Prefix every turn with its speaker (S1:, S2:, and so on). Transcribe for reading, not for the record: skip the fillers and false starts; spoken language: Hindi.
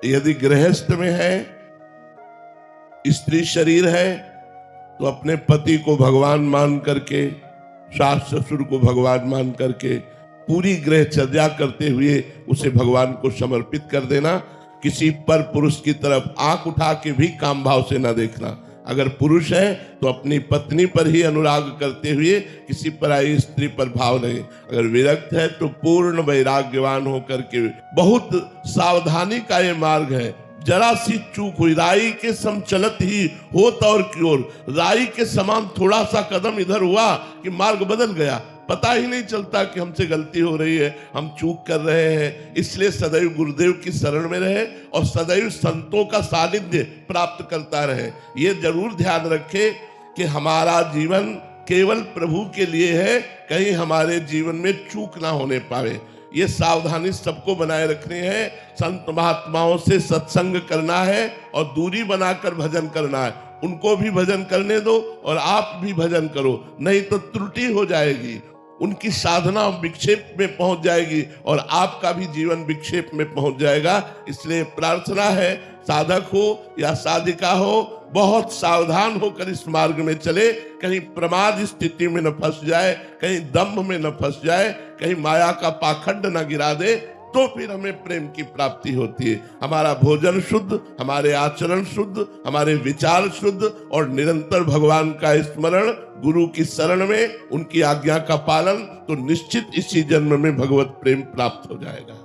S1: यदि गृहस्थ में है, स्त्री शरीर है, तो अपने पति को भगवान मान करके, सास ससुर को भगवान मान करके पूरी गृहचर्या करते हुए उसे भगवान को समर्पित कर देना। किसी पर पुरुष की तरफ आंख उठा के भी काम भाव से न देखना। अगर पुरुष है तो अपनी पत्नी पर ही अनुराग करते हुए किसी पराई स्त्री पर भाव नहीं। अगर विरक्त है तो पूर्ण वैराग्यवान होकर के, बहुत सावधानी का ये मार्ग है। जरा सी चूक हुई, राई के सम चलत ही होत और की ओर, राई के समान थोड़ा सा कदम इधर हुआ कि मार्ग बदल गया। पता ही नहीं चलता कि हमसे गलती हो रही है, हम चूक कर रहे हैं। इसलिए सदैव गुरुदेव की शरण में रहे और सदैव संतों का सानिध्य प्राप्त करता रहे। ये जरूर ध्यान रखे कि हमारा जीवन केवल प्रभु के लिए है, कहीं हमारे जीवन में चूक ना होने पावे। ये सावधानी सबको बनाए रखनी है। संत महात्माओं से सत्संग करना है और दूरी बनाकर भजन करना है। उनको भी भजन करने दो और आप भी भजन करो, नहीं तो त्रुटि हो जाएगी। उनकी साधना विक्षेप में पहुंच जाएगी और आपका भी जीवन विक्षेप में पहुंच जाएगा। इसलिए प्रार्थना है, साधक हो या साधिका हो, बहुत सावधान होकर इस मार्ग में चले। कहीं प्रमाद स्थिति में न फंस जाए, कहीं दम्भ में न फंस जाए, कहीं माया का पाखंड न गिरा दे, तो फिर हमें प्रेम की प्राप्ति होती है। हमारा भोजन शुद्ध, हमारे आचरण शुद्ध, हमारे विचार शुद्ध और निरंतर भगवान का स्मरण, गुरु की शरण में उनकी आज्ञा का पालन, तो निश्चित इसी जन्म में भगवत प्रेम प्राप्त हो जाएगा।